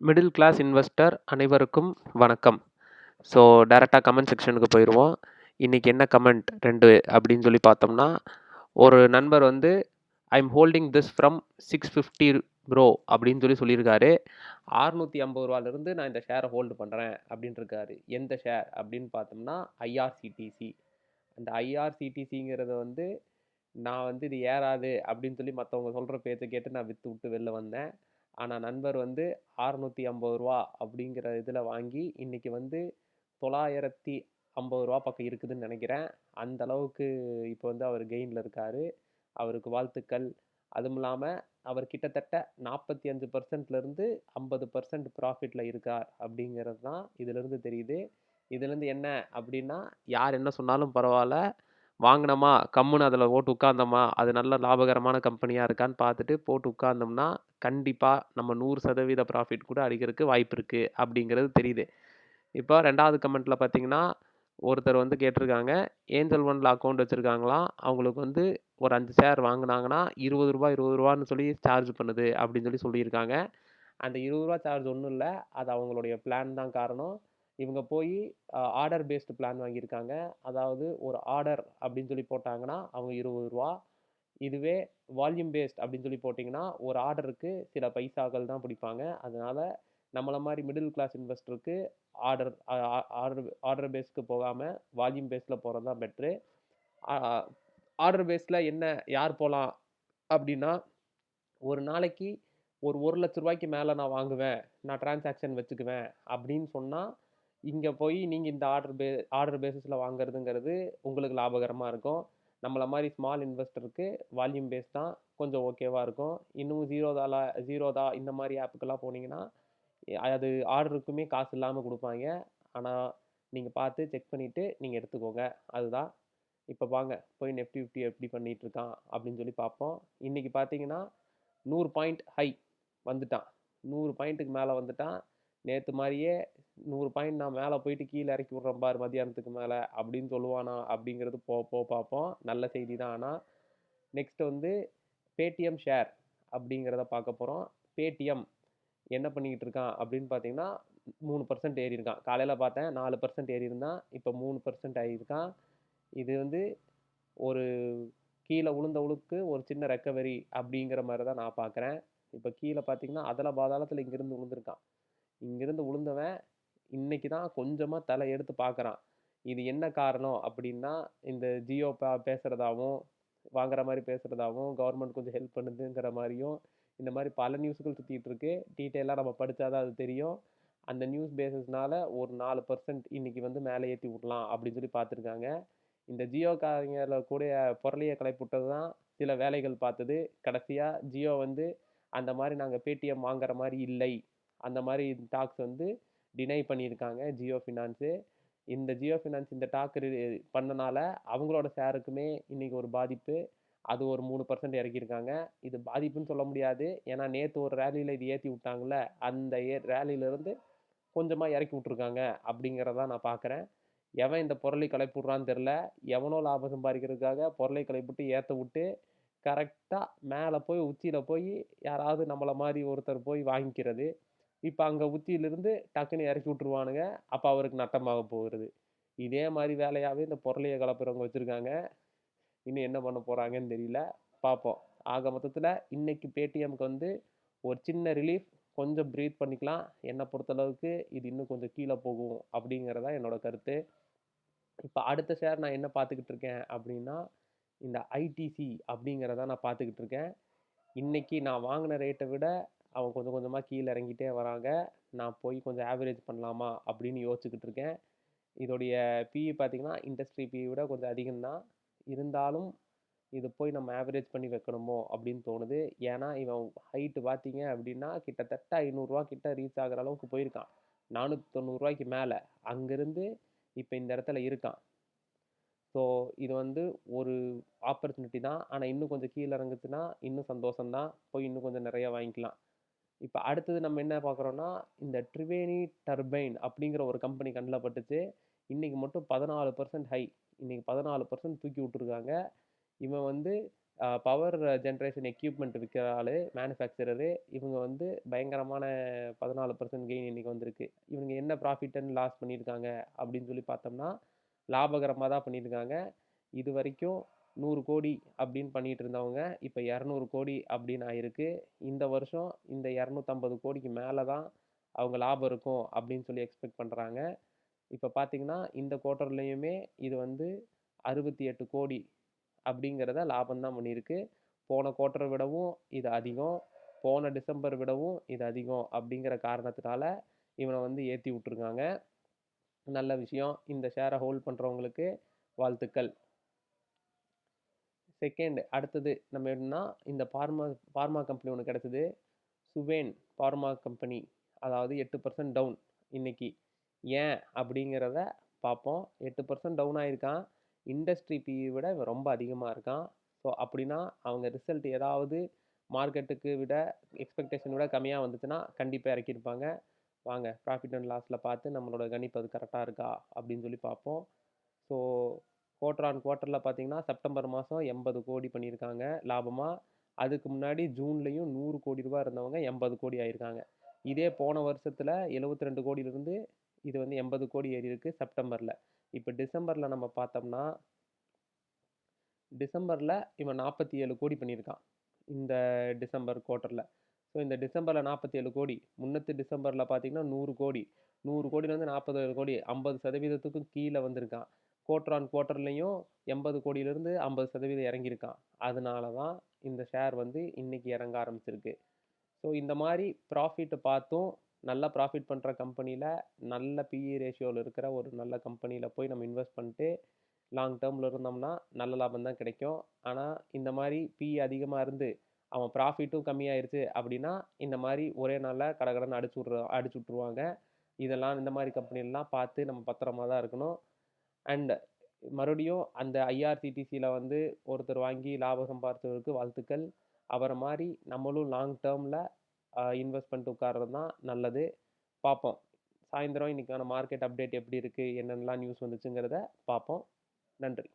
Middle class investor அனைவருக்கும் வணக்கம். So டைரெக்டாக கமெண்ட் செக்ஷனுக்கு போயிடுவோம். இன்றைக்கி என்ன கமெண்ட் 2 அப்படின்னு சொல்லி பார்த்தோம்னா, ஒரு நண்பர் வந்து I'm holding this from 650 bro அப்படின்னு சொல்லியிருக்காரு. 650 ரூபாயிலிருந்து நான் இந்த ஷேரை ஹோல்டு பண்ணுறேன் அப்படின்ட்டு இருக்காரு. எந்த ஷேர் அப்படின்னு பார்த்தோம்னா ஐஆர்சிடிசி. அந்த ஐஆர்சிடிசிங்கிறத வந்து நான் வந்து இது ஏறாது அப்படின்னு சொல்லி மற்றவங்க சொல்கிற பேச்சை கேட்டு நான் விற்று விட்டு வெளில வந்தேன். ஆனால் நண்பர் வந்து 650 ரூபா அப்படிங்கிற இதில் வாங்கி இன்றைக்கி வந்து 950 ரூபா பக்கம் இருக்குதுன்னு நினைக்கிறேன். அந்த அளவுக்கு இப்போ வந்து அவர் கெயினில் இருக்கார். அவருக்கு வாழ்த்துக்கள். அதுவும் இல்லாமல் அவர் கிட்டத்தட்ட 45%லேருந்து 50% ப்ராஃபிட்டில் இருக்கார் அப்படிங்கிறது தான் இதிலிருந்து தெரியுது. இதுலேருந்து என்ன அப்படின்னா, யார் என்ன சொன்னாலும் பரவாயில்ல, வாங்கினோமா கம்முன்னு அதில் போட்டு உட்கார்ந்தோமா, அது நல்ல லாபகரமான கம்பெனியாக இருக்கான்னு பார்த்துட்டு போட்டு உட்கார்ந்தோம்னா கண்டிப்பாக நம்ம 100% ப்ராஃபிட் கூட அடிக்கிறதுக்கு வாய்ப்பு இருக்குது அப்படிங்கிறது தெரியுது. இப்போ 2வது கமெண்ட்டில் பார்த்தீங்கன்னா, ஒருத்தர் வந்து கேட்டிருக்காங்க, ஏஞ்சல் ஒன்ல அக்கௌண்ட் வச்சுருக்காங்களாம். அவங்களுக்கு வந்து ஒரு 5 ஷேர் வாங்கினாங்கன்னா ரூ. 20 சொல்லி சார்ஜ் பண்ணுது அப்படின்னு சொல்லியிருக்காங்க. அந்த ரூ. 20 சார்ஜ் ஒன்றும் இல்லை, அது அவங்களுடைய பிளான் தான் காரணம். இவங்க போய் ஆர்டர் பேஸ்டு பிளான் வாங்கியிருக்காங்க. அதாவது ஒரு ஆர்டர் அப்படின்னு சொல்லி போட்டாங்கன்னா அவங்க ரூ. 20. இதுவே வால்யூம் பேஸ்ட் அப்படின்னு சொல்லி போட்டிங்கன்னா ஒரு ஆர்டருக்கு சில பைசாக்கள் தான் பிடிப்பாங்க. அதனால் நம்மளை மாதிரி மிடில் கிளாஸ் இன்வெஸ்டருக்கு ஆர்டர் ஆர்டர் ஆர்டர் பேஸ்க்கு போகாமல் வால்யூம் பேஸில் போகிறது தான் பெட்ரு. ஆர்டர் பேஸில் என்ன யார் போகலாம் அப்படின்னா, ஒரு நாளைக்கு ஒரு 1,00,000 ரூபாய்க்கு மேலே நான் வாங்குவேன், நான் டிரான்சாக்ஷன் வச்சுக்குவேன் அப்படின்னு சொன்னால், இங்கே போய் நீங்கள் இந்த ஆர்டர் பேசிஸில் வாங்குறதுங்கிறது உங்களுக்கு லாபகரமாக இருக்கும். நம்மளை மாதிரி ஸ்மால் இன்வெஸ்டருக்கு வால்யூம் பேஸ் தான் கொஞ்சம் ஓகேவாக இருக்கும். இன்னும் ஜீரோதா இந்த மாதிரி ஆப்புக்கெல்லாம் போனீங்கன்னா அது ஆர்டருக்குமே காசு இல்லாமல் கொடுப்பாங்க. ஆனால் நீங்கள் பார்த்து செக் பண்ணிவிட்டு நீங்கள் எடுத்துக்கோங்க. அதுதான். இப்போ வாங்க போய் நெஃப்டி 50 எப்படி பண்ணிகிட்டு இருக்கான் அப்படின்னு சொல்லி பார்ப்போம். இன்றைக்கி பார்த்தீங்கன்னா 100 பாயிண்ட் ஹை வந்துட்டான். 100 பாயிண்ட்டுக்கு மேலே வந்துட்டான். நேற்று மாதிரியே 100 பாயிண்ட் நான் மேலே போயிட்டு கீழே இறக்கி விட்றேன் பார் மதியானத்துக்கு மேலே அப்படின்னு சொல்லுவானா அப்படிங்கிறது பார்ப்போம். நல்ல செய்தி தான். ஆனால் நெக்ஸ்ட் வந்து பேடிஎம் ஷேர் அப்படிங்கிறத பார்க்க போகிறோம். பேடிஎம் என்ன பண்ணிக்கிட்டு இருக்கான் அப்படின்னு பார்த்தீங்கன்னா 3% ஏறி இருக்கான். காலையில் பார்த்தேன் 4% ஏறி இருந்தான், இப்போ 3% ஆகியிருக்கான். இது வந்து ஒரு கீழே உளுக்கு ஒரு சின்ன ரெக்கவரி அப்படிங்கிற மாதிரி தான் நான் பார்க்குறேன். இப்போ கீழே பார்த்தீங்கன்னா அதில் பாதாளத்தில் இங்கேருந்து விழுந்திருக்கான். இங்கேருந்து விழுந்தவன் இன்னைக்கு தான் கொஞ்சமாக தலை எடுத்து பார்க்குறான். இது என்ன காரணம் அப்படின்னா, இந்த ஜியோ பேசுகிறதாவும் வாங்குற மாதிரி பேசுகிறதாவும் கவர்மெண்ட் கொஞ்சம் ஹெல்ப் பண்ணுதுங்கிற மாதிரியும் இந்த மாதிரி பல நியூஸுகள் சுற்றிட்டு இருக்கு. டீட்டெயிலாக நம்ம படித்தாதான் அது தெரியும். அந்த நியூஸ் பேஸஸ்னால ஒரு 4% இன்னைக்கு வந்து மேலே ஏற்றி விடலாம் அப்படின்னு சொல்லி பார்த்துருக்காங்க. இந்த ஜியோக்காரங்கள கூட பொருளையை கிளப்பிவிட்டது தான் சில வேலைகள் பார்த்தது. கடைசியாக ஜியோ வந்து அந்த மாதிரி நாங்கள் பேடிஎம் வாங்குற மாதிரி இல்லை, அந்த மாதிரி டாக்ஸ் வந்து டினை பண்ணியிருக்காங்க ஜியோ ஃபினான்ஸு. இந்த ஜியோ ஃபினான்ஸ் இந்த டாக் பண்ணனால அவங்களோட ஷேருக்குமே இன்றைக்கி ஒரு பாதிப்பு. அது ஒரு 3% இறக்கியிருக்காங்க. இது பாதிப்புன்னு சொல்ல முடியாது, ஏன்னா நேற்று ஒரு ரேலியில் இது ஏற்றி விட்டாங்கள்ல, அந்த ரேலியிலேருந்து கொஞ்சமாக இறக்கி விட்ருக்காங்க அப்படிங்கிறதான் நான் பார்க்குறேன். எவன் இந்த பொருளை கிளப்பி விட்றான்னு தெரில. எவனோ லாபம் சம்பாதிக்கிறதுக்காக பொருளை கிளப்பிவிட்டு ஏற்ற விட்டு கரெக்டாக மேலே போய் உச்சியில் போய் யாராவது நம்மளை மாதிரி ஒருத்தர் போய் வாங்கிக்கிறது. இப்போ அங்கே உச்சியிலிருந்து டக்குன்னு இறக்கி விட்ருவானுங்க. அப்போ அவருக்கு நட்டமாக போகிறது. இதே மாதிரி வேலையாகவே இந்த பொருளையை கலப்புறவங்க வச்சுருக்காங்க. இன்னும் என்ன பண்ண போகிறாங்கன்னு தெரியல, பார்ப்போம். ஆக மொத்தத்தில் இன்னைக்கு பேடிஎம்க்கு வந்து ஒரு சின்ன ரிலீஃப், கொஞ்சம் ப்ரீத் பண்ணிக்கலாம். என்னை பொறுத்தளவுக்கு இது இன்னும் கொஞ்சம் கீழே போகும் அப்படிங்கிறதான் என்னோட கருத்து. இப்போ அடுத்த ஷேர் நான் என்ன பார்த்துக்கிட்டு இருக்கேன் அப்படின்னா, இந்த ஐடிசி அப்படிங்கிறத நான் பார்த்துக்கிட்டு இருக்கேன். இன்னைக்கு நான் வாங்கின ரேட்டை விட அவன் கொஞ்சம் கொஞ்சமாக கீழே இறங்கிட்டே வராங்க. நான் போய் கொஞ்சம் ஆவரேஜ் பண்ணலாமா அப்படின்னு யோசிச்சுக்கிட்டு இருக்கேன். இதோடைய பிஇ பார்த்தீங்கன்னா இண்டஸ்ட்ரி பிஇ விட கொஞ்சம் அதிகம்தான். இருந்தாலும் இது போய் நம்ம ஆவரேஜ் பண்ணி வைக்கணுமோ அப்படின்னு தோணுது. ஏன்னா இவன் ஹைட்டு பார்த்தீங்க அப்படின்னா கிட்டத்தட்ட 500 ரூபா கிட்ட ரீச் ஆகிற அளவுக்கு போயிருக்கான். 490 ரூபாய்க்கு மேலே அங்கேருந்து இப்போ இந்த இடத்துல இருக்கான். ஸோ இது வந்து ஒரு ஆப்பர்ச்சுனிட்டி தான். ஆனால் இன்னும் கொஞ்சம் கீழே இறங்குச்சுன்னா இன்னும் சந்தோஷம்தான். போய் இன்னும் கொஞ்சம் நிறையா வாங்கிக்கலாம். இப்போ அடுத்தது நம்ம என்ன பார்க்குறோன்னா, இந்த ட்ரிவேணி டர்பைன் அப்படிங்கிற ஒரு கம்பெனி கண்ணில் பட்டுச்சு. இன்றைக்கி மட்டும் 14% ஹை. இன்றைக்கி 14% தூக்கி விட்ருக்காங்க. இவன் வந்து பவர் ஜென்ரேஷன் எக்யூப்மெண்ட் விற்கிற ஆள் மேனுஃபேக்சரரு. இவங்க வந்து பயங்கரமான 14% கெயின் இன்னைக்கு வந்திருக்கு. இவங்க என்ன ப்ராஃபிட் அண்ட் லாஸ் பண்ணியிருக்காங்க அப்படின்னு சொல்லி பார்த்தோம்னா லாபகரமாக தான் பண்ணியிருக்காங்க. இது வரைக்கும் 100 கோடி அப்படின்னு பண்ணிட்டு இருந்தவங்க இப்போ 200 கோடி அப்படின்னு ஆயிருக்கு. இந்த வருஷம் இந்த 250 கோடிக்கு மேலே தான் அவங்க லாபம் இருக்கும் அப்படின்னு சொல்லி எக்ஸ்பெக்ட் பண்ணுறாங்க. இப்போ பார்த்தீங்கன்னா இந்த குவார்ட்டர்லேயுமே இது வந்து 68 கோடி அப்படிங்கிறத லாபம் தான் பண்ணியிருக்கு. போன குவார்ட்டரை விடவும் இது அதிகம், போன டிசம்பர் விடவும் இது அதிகம் அப்படிங்கிற காரணத்தினால இவனை வந்து ஏற்றி விட்டுருக்காங்க. நல்ல விஷயம். இந்த ஷேரை ஹோல்ட் பண்ணுறவங்களுக்கு வாழ்த்துக்கள். செகண்ட் அடுத்தது நம்ம என்னன்னா இந்த பார்மா கம்பெனி ஒன்று கிடச்சிது. சுவேன் பார்மா கம்பெனி, அதாவது 8% டவுன் இன்னைக்கு. ஏன் அப்படிங்கிறத பார்ப்போம். 8% டவுன் ஆயிருக்கான். இண்டஸ்ட்ரி பிஇ விட இவன் ரொம்ப அதிகமாக இருக்கான். ஸோ அப்படின்னா அவங்க ரிசல்ட் ஏதாவது மார்க்கெட்டுக்கு விட எக்ஸ்பெக்டேஷன் விட கம்மியாக வந்துச்சுன்னா கண்டிப்பாக இறக்கியிருப்பாங்க. வாங்க ப்ராஃபிட் அண்ட் லாஸில் பார்த்து நம்மளோட கணிப்பு அது கரெக்டாக இருக்கா அப்படின்னு சொல்லி பார்ப்போம். ஸோ குவார்டர் ஆன் குவார்ட்டரில் பார்த்தீங்கன்னா செப்டம்பர் மாதம் 80 கோடி பண்ணியிருக்காங்க லாபமாக. அதுக்கு முன்னாடி ஜூன்லேயும் 100 கோடி ரூபா இருந்தவங்க 80 கோடி ஆயிருக்காங்க. இதே போன வருஷத்தில் 72 கோடியிலிருந்து இது வந்து 80 கோடி ஏறி இருக்கு செப்டம்பரில். இப்போ டிசம்பரில் நம்ம பார்த்தோம்னா டிசம்பரில் இவன் 47 கோடி பண்ணியிருக்கான் இந்த டிசம்பர் குவார்ட்டரில். ஸோ இந்த டிசம்பரில் 47 கோடி, முன்னத்து டிசம்பரில் பார்த்தீங்கன்னா 100 கோடி, 100 கோடியிலேருந்து 47 கோடி, 50% கீழே வந்திருக்கான். குவார்ட்டர் ஆன் குவார்ட்டர்லையும் 80 கோடியிலேருந்து 50% இறங்கியிருக்கான். அதனால தான் இந்த ஷேர் வந்து இன்னைக்கு இறங்க ஆரம்பிச்சிருக்கு. ஸோ இந்த மாதிரி ப்ராஃபிட் பார்த்தும் நல்லா ப்ராஃபிட் பண்ணுற கம்பெனியில் நல்ல பிஇ ரேஷியோவில் இருக்கிற ஒரு நல்ல கம்பெனியில் போய் நம்ம இன்வெஸ்ட் பண்ணிட்டு லாங் டேர்மில் இருந்தோம்னா நல்ல லாபம் தான் கிடைக்கும். ஆனால் இந்த மாதிரி பிஇ அதிகமாக இருந்து அவன் ப்ராஃபிட்டும் கம்மியாயிருச்சு அப்படின்னா இந்த மாதிரி ஒரே நாளில் கடகடன்னு அடிச்சு விட்ருவாங்க. இதெல்லாம் இந்த மாதிரி கம்பெனிலாம் பார்த்து நம்ம பத்திரமா தான் இருக்கணும். அண்ட் மறுபடியும் அந்த ஐஆர்சிடிசியில் வந்து ஒருத்தர் வாங்கி லாபம் சம்பாதிச்சவருக்கு வாழ்த்துக்கள். அவரை மாதிரி நம்மளும் லாங் டேர்மில் இன்வெஸ்ட் பண்ணிட்டு உட்கார்றது தான் நல்லது. பார்ப்போம். சாயந்தரம் இன்னைக்கான மார்க்கெட் அப்டேட் எப்படி இருக்குது, என்னென்னலாம் நியூஸ் வந்துச்சுங்கிறத பார்ப்போம். நன்றி.